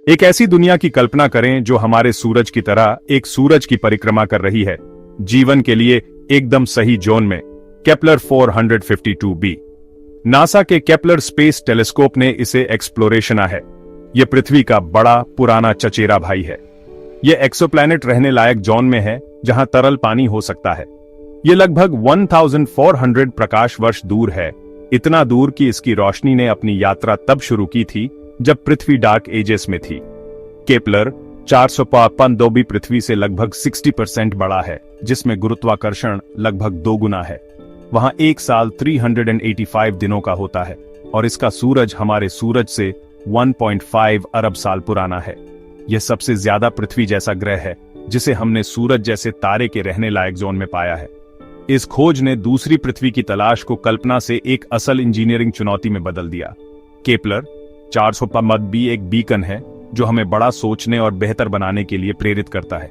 एक ऐसी दुनिया की कल्पना करें जो हमारे सूरज की तरह एक सूरज की परिक्रमा कर रही है, जीवन के लिए एकदम सही जोन में। Kepler 452b। नासा के केपलर स्पेस टेलीस्कोप ने इसे एक्सप्लोरेशना है। यह पृथ्वी का बड़ा पुराना चचेरा भाई है। यह एक्सोप्लैनेट रहने लायक जोन में है जहां तरल पानी हो सकता है। यह लगभग 1400 प्रकाश वर्ष दूर है, इतना दूर कि इसकी रोशनी ने अपनी यात्रा तब शुरू की थी जब पृथ्वी डार्क एजेस में थी। केपलर 452b पृथ्वी से लगभग 60% बड़ा है, जिसमें गुरुत्वाकर्षण लगभग 2 गुना है। वहां एक साल 385 दिनों का होता है और इसका सूरज हमारे सूरज से 1.5 अरब साल पुराना है। यह सबसे ज्यादा पृथ्वी जैसा ग्रह है जिसे हमने सूरज जैसे तारे के रहने लायक जोन में पाया है। इस खोज ने दूसरी पृथ्वी की तलाश को कल्पना से एक असल इंजीनियरिंग चुनौती में बदल दिया। केपलर 452b एक बीकन है जो हमें बड़ा सोचने और बेहतर बनाने के लिए प्रेरित करता है।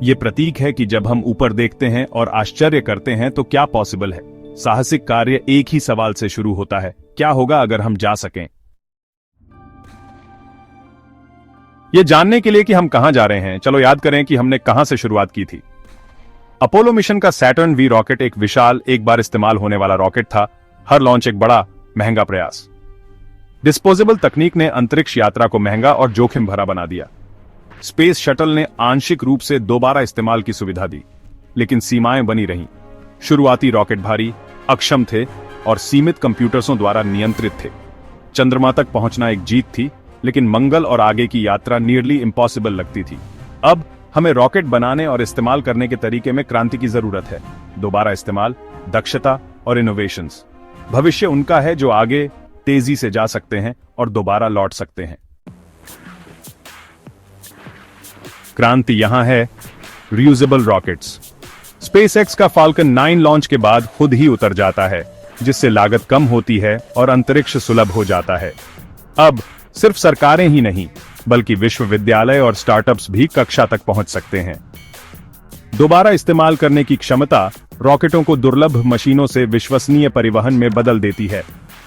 यह प्रतीक है कि जब हम ऊपर देखते हैं और आश्चर्य करते हैं तो क्या पॉसिबल है। साहसिक कार्य एक ही सवाल से शुरू होता है, क्या होगा अगर हम जा सकें। यह जानने के लिए कि हम कहां जा रहे हैं, चलो याद करें कि हमने कहां से शुरुआत की थी। अपोलो मिशन का सैटर्न वी रॉकेट एक विशाल, एक बार इस्तेमाल होने वाला रॉकेट था। हर लॉन्च एक बड़ा महंगा प्रयास। डिस्पोजेबल तकनीक ने अंतरिक्ष यात्रा को महंगा और जोखिम भरा बना दिया। स्पेस शटल ने आंशिक रूप से दोबारा इस्तेमाल की सुविधा दी, लेकिन सीमाएं बनी रहीं। शुरुआती रॉकेट भारी, अक्षम थे और सीमित कंप्यूटर्सों द्वारा नियंत्रित थे। चंद्रमा तक पहुंचना एक जीत थी, लेकिन मंगल और आगे की यात्रा नियरली इम्पॉसिबल लगती थी। अब हमें रॉकेट बनाने और इस्तेमाल करने के तरीके में क्रांति की जरूरत है। दोबारा इस्तेमाल, दक्षता और इनोवेशंस। भविष्य उनका है जो आगे तेजी से जा सकते हैं और दोबारा लौट सकते हैं। क्रांति यहां है, रियूजेबल रॉकेट्स। स्पेसएक्स का फाल्कन 9 लॉन्च के बाद खुद ही उतर जाता है, जिससे लागत कम होती है और अंतरिक्ष सुलभ हो जाता है। अब सिर्फ सरकारें ही नहीं, बल्कि विश्वविद्यालय और स्टार्टअप्स भी कक्षा तक पहुंच सकते हैं। दोबारा इस्तेमाल करने की क्षमता रॉकेटों को दुर्लभ मशीनों से विश्वसनीय परिवहन में बदल देती है।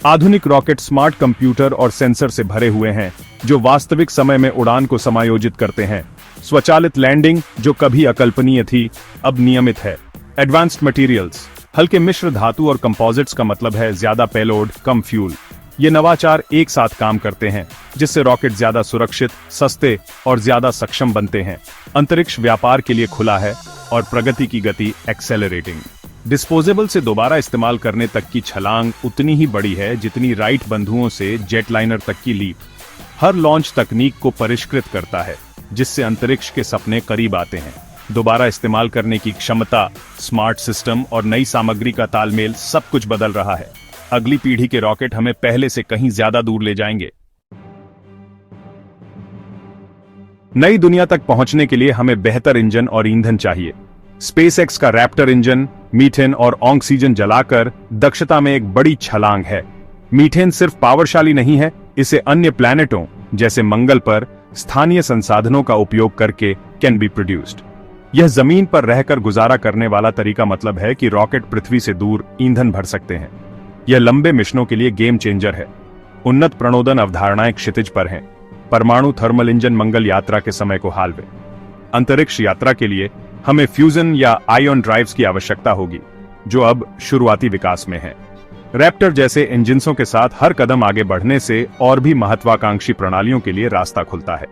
आधुनिक रॉकेट स्मार्ट कंप्यूटर और सेंसर से भरे हुए हैं, जो वास्तविक समय में उड़ान को समायोजित करते हैं। स्वचालित लैंडिंग, जो कभी अकल्पनीय थी, अब नियमित है। एडवांस्ड मटेरियल्स, हल्के मिश्र धातु और कंपोजिट्स का मतलब है ज्यादा पेलोड, कम फ्यूल। ये नवाचार एक साथ काम करते हैं, जिससे रॉकेट ज्यादा सुरक्षित, सस्ते और ज्यादा सक्षम बनते हैं। अंतरिक्ष व्यापार के लिए खुला है और प्रगति की गति एक्सेलरेटिंग। डिस्पोजेबल से दोबारा इस्तेमाल करने तक की छलांग उतनी ही बड़ी है जितनी राइट बंधुओं से जेटलाइनर तक की लीप। हर लॉन्च तकनीक को परिष्कृत करता है, जिससे अंतरिक्ष के सपने करीब आते हैं। दोबारा इस्तेमाल करने की क्षमता, स्मार्ट सिस्टम और नई सामग्री का तालमेल, सब कुछ बदल रहा है। अगली पीढ़ी के रॉकेट हमें पहले से कहीं ज्यादा दूर ले जाएंगे। नई दुनिया तक पहुंचने के लिए हमें बेहतर इंजन और ईंधन चाहिए। स्पेसएक्स का रैप्टर इंजन मीथेन और ऑक्सीजन जलाकर दक्षता में एक बड़ी छलांग है। मीथेन सिर्फ पावरशाली नहीं है, इसे अन्य प्लैनेटों जैसे मंगल पर स्थानीय संसाधनों का उपयोग करके कैन बी प्रोड्यूस्ड। यह जमीन पर रहकर गुजारा करने वाला तरीका मतलब है कि रॉकेट पृथ्वी से दूर ईंधन भर सकते हैं। यह लंबे मिशनों के लिए गेम चेंजर है। उन्नत प्रणोदन अवधारणाएं क्षितिज पर हैं। परमाणु थर्मल इंजन मंगल यात्रा के समय को हालवे। अंतरिक्ष यात्रा के लिए हमें फ्यूजन या आयन ड्राइव्स की आवश्यकता होगी, जो अब शुरुआती विकास में है। रैप्टर जैसे इंजनों के साथ हर कदम आगे बढ़ने से और भी महत्वाकांक्षी प्रणालियों के लिए रास्ता खुलता है।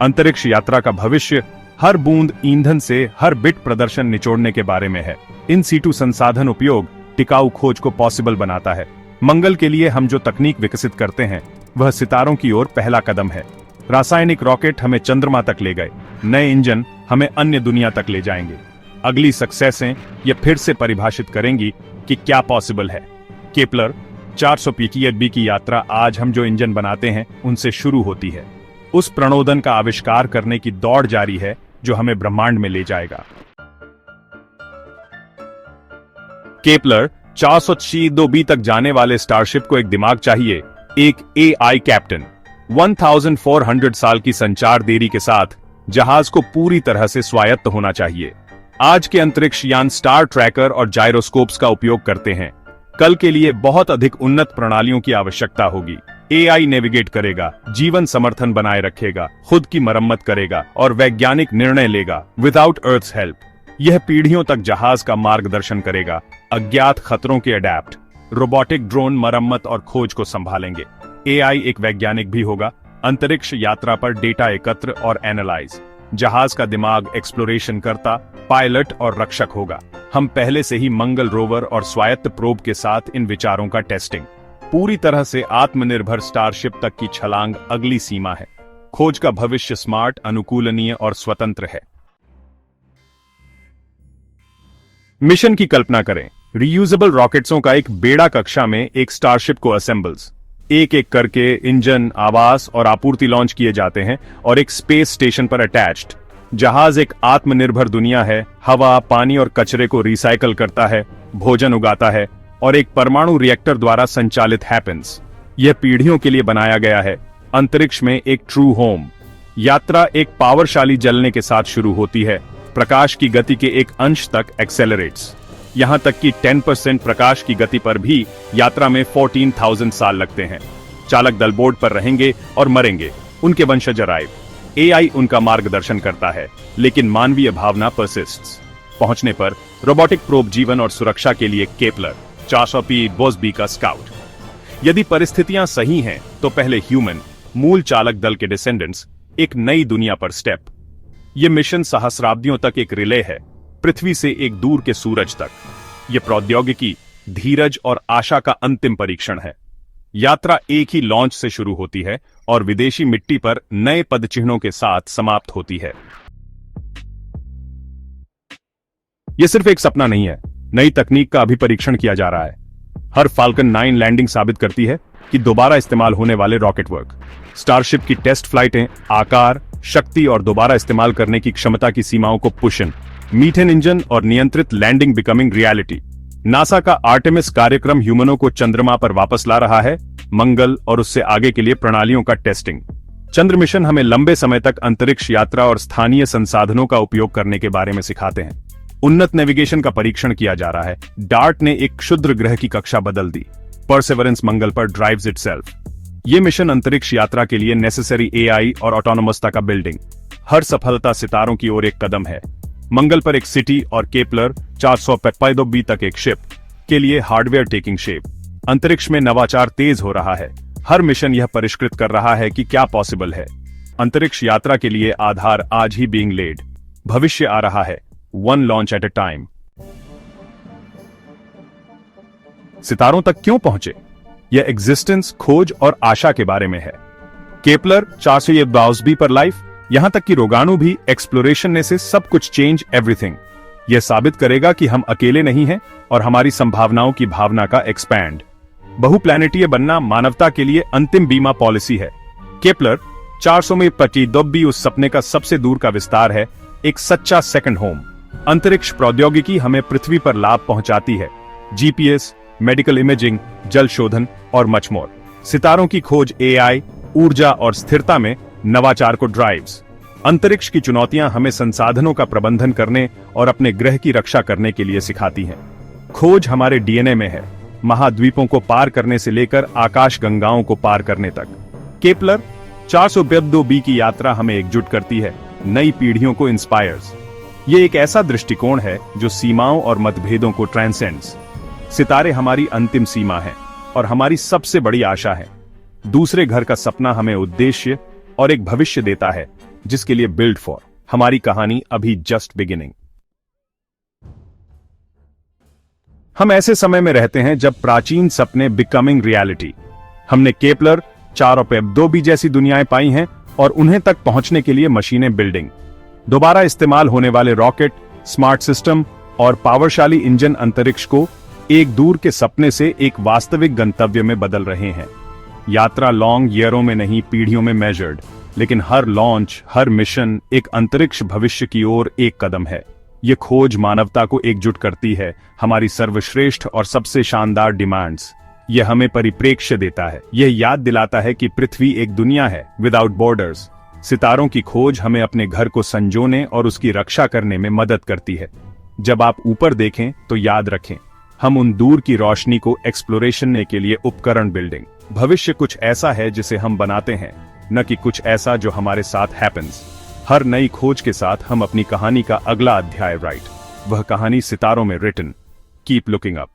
अंतरिक्ष यात्रा का भविष्य हर बूंद ईंधन से हर बिट प्रदर्शन निचोड़ने के बारे में है। इन सीटू संसाधन उपयोग टिकाऊ खोज को पॉसिबल बनाता है। मंगल के लिए हम जो तकनीक विकसित करते हैं, वह सितारों की ओर पहला कदम है। रासायनिक रॉकेट हमें चंद्रमा तक ले गए, नए इंजन हमें अन्य दुनिया तक ले जाएंगे। अगली सक्सेसें ये फिर से परिभाषित करेंगी कि क्या पॉसिबल है। केपलर 452b की यात्रा आज हम जो इंजन बनाते हैं उनसे शुरू होती है। उस प्रणोदन का आविष्कार करने की दौड़ जारी है जो हमें ब्रह्मांड में ले जाएगा। केपलर 452b तक जाने वाले स्टारशिप को एक दिमाग चाहिए, एक एआई कैप्टन। 1400 साल की संचार देरी के साथ जहाज को पूरी तरह से स्वायत्त होना चाहिए। आज के अंतरिक्ष यान स्टार ट्रैकर और जायरोस्कोप्स का उपयोग करते हैं। कल के लिए बहुत अधिक उन्नत प्रणालियों की आवश्यकता होगी। एआई नेविगेट करेगा, जीवन समर्थन बनाए रखेगा, खुद की मरम्मत करेगा और वैज्ञानिक निर्णय लेगा विदाउट अर्थ्स हेल्प। यह पीढ़ियों तक जहाज का मार्गदर्शन करेगा, अज्ञात खतरों के अडेप्ट, रोबोटिक ड्रोन मरम्मत और खोज को संभालेंगे। एआई एक वैज्ञानिक भी होगा, अंतरिक्ष यात्रा पर डेटा एकत्र और एनालाइज। जहाज का दिमाग एक्सप्लोरेशन करता, पायलट और रक्षक होगा। हम पहले से ही मंगल रोवर और स्वायत्त प्रोब के साथ इन विचारों का टेस्टिंग। पूरी तरह से आत्मनिर्भर स्टारशिप तक की छलांग अगली सीमा है। खोज का भविष्य स्मार्ट, अनुकूलनीय और स्वतंत्र है। मिशन की कल्पना करें, रीयूजेबल रॉकेट्सों का एक बेड़ा कक्षा में एक स्टारशिप को असेंबल्स। एक एक करके इंजन, आवास और आपूर्ति लॉन्च किए जाते हैं और एक स्पेस स्टेशन पर अटैच्ड। जहाज एक आत्मनिर्भर दुनिया है, हवा, पानी और कचरे को रिसाइकल करता है, भोजन उगाता है और एक परमाणु रिएक्टर द्वारा संचालित हैपेंस। यह पीढ़ियों के लिए बनाया गया है, अंतरिक्ष में एक ट्रू होम। यात्रा एक पावरशाली जलने के साथ शुरू होती है, प्रकाश की गति के एक अंश तक एक्सेलरेट्स। यहां तक कि 10% प्रकाश की गति पर भी यात्रा में 14,000 साल लगते हैं। चालक दल बोर्ड पर रहेंगे और मरेंगे, उनके वंशज अराइव। एआई उनका मार्गदर्शन करता है, लेकिन मानवीय भावना परसिस्ट्स। पहुंचने पर रोबोटिक प्रोब जीवन और सुरक्षा के लिए केपलर 400P बोसबी का स्काउट। यदि परिस्थितियां सही हैं, तो पहले ह्यूमन मूल चालक दल के डिसेंडेंट्स एक नई दुनिया पर स्टेप। यह मिशन सहस्राब्दियों तक एक रिले है, पृथ्वी से एक दूर के सूरज तक। यह प्रौद्योगिकी, धीरज और आशा का अंतिम परीक्षण है। यात्रा एक ही लॉन्च से शुरू होती है और विदेशी मिट्टी पर नए पदचिह्नों के साथ समाप्त होती है। यह सिर्फ एक सपना नहीं है, नई तकनीक का अभी परीक्षण किया जा रहा है। हर फाल्कन 9 लैंडिंग साबित करती है कि दोबारा इस्तेमाल होने वाले रॉकेट वर्क। स्टारशिप की टेस्ट फ्लाइटें आकार, शक्ति और दोबारा इस्तेमाल करने की क्षमता की सीमाओं को पुशन। मीथेन इंजन और नियंत्रित लैंडिंग बिकमिंग रियलिटी। नासा का आर्टेमिस कार्यक्रम ह्यूमनों को चंद्रमा पर वापस ला रहा है, मंगल और उससे आगे के लिए प्रणालियों का टेस्टिंग। चंद्र मिशन हमें लंबे समय तक अंतरिक्ष यात्रा और स्थानीय संसाधनों का उपयोग करने के बारे में सिखाते हैं। उन्नत नेविगेशन का परीक्षण किया जा रहा है। डार्ट ने एक क्षुद्र ग्रह की कक्षा बदल दी। परसेवरेंस मंगल पर ड्राइव्स इटसेल्फ। ये मिशन अंतरिक्ष यात्रा के लिए नेसेसरी एआई और ऑटोनोमसता का बिल्डिंग। हर सफलता सितारों की ओर एक कदम है। मंगल पर एक सिटी और केपलर 400P तक एक शिप के लिए हार्डवेयर टेकिंग शेप। अंतरिक्ष में नवाचार तेज हो रहा है। हर मिशन यह परिष्कृत कर रहा है कि क्या पॉसिबल है। अंतरिक्ष यात्रा के लिए आधार आज ही बीइंग लेड। भविष्य आ रहा है, one launch at a time. सितारों तक क्यों पहुंचे? यह एग्जिस्टेंस, खोज और आशा के बारे में है। केपलर 400 पर लाइफ, यहां तक कि रोगाणु भी एक्सप्लोरेशन ने से सब कुछ चेंज एवरीथिंग। यह साबित करेगा कि हम अकेले नहीं हैं और हमारी संभावनाओं की भावना का एक्सपैंड। बहुप्लैनेटीय बनना मानवता के लिए अंतिम बीमा पॉलिसी है। केपलर 400P उस सपने का सबसे दूर का विस्तार है, एक सच्चा सेकंड होम। अंतरिक्ष प्रौद्योगिकी हमें पृथ्वी पर लाभ पहुंचाती है। जीपीएस, मेडिकल इमेजिंग, जल शोधन और मच मोर। सितारों की खोज एआई, ऊर्जा और स्थिरता में नवाचार को ड्राइव्स। अंतरिक्ष की चुनौतियां हमें संसाधनों का प्रबंधन करने और अपने ग्रह की रक्षा करने के लिए सिखाती हैं। खोज हमारे डीएनए में है, महाद्वीपों को पार करने से लेकर आकाश गंगाओं को पार करने तक। केपलर 400B की यात्रा हमें एकजुट करती है, नई पीढ़ियों को इंस्पायर्स। ये एक ऐसा दृष्टिकोण है जो सीमाओं और मतभेदों को ट्रांसेंड्स। सितारे हमारी अंतिम सीमा है और हमारी सबसे बड़ी आशा है। दूसरे घर का सपना हमें उद्देश्य और एक भविष्य देता है जिसके लिए बिल्ड फॉर। हमारी कहानी अभी जस्ट बिगिनिंग। हम ऐसे समय में रहते हैं जब प्राचीन सपने बिकमिंग रियलिटी। हमने केपलर 400P जैसी दुनियाएं पाई हैं और उन्हें तक पहुंचने के लिए मशीनें बिल्डिंग। दोबारा इस्तेमाल होने वाले रॉकेट, स्मार्ट सिस्टम और पावरशाली इंजन अंतरिक्ष को एक दूर के सपने से एक वास्तविक गंतव्य में बदल रहे हैं। यात्रा लॉन्ग ईयरों में नहीं, पीढ़ियों में मेजर्ड, लेकिन हर लॉन्च, हर मिशन एक अंतरिक्ष भविष्य की ओर एक कदम है। ये खोज मानवता को एकजुट करती है, हमारी सर्वश्रेष्ठ और सबसे शानदार डिमांड्स। यह हमें परिप्रेक्ष्य देता है, यह याद दिलाता है कि पृथ्वी एक दुनिया है विदाउट बॉर्डर्स। सितारों की खोज हमें अपने घर को संजोने और उसकी रक्षा करने में मदद करती है। जब आप ऊपर देखें तो याद रखें, हम उन दूर की रोशनी को एक्सप्लोरेशन के लिए उपकरण बिल्डिंग भविष्य कुछ ऐसा है जिसे हम बनाते हैं, न कि कुछ ऐसा जो हमारे साथ हैपेंस। हर नई खोज के साथ हम अपनी कहानी का अगला अध्याय राइट, वह कहानी सितारों में रिटन। Keep looking up.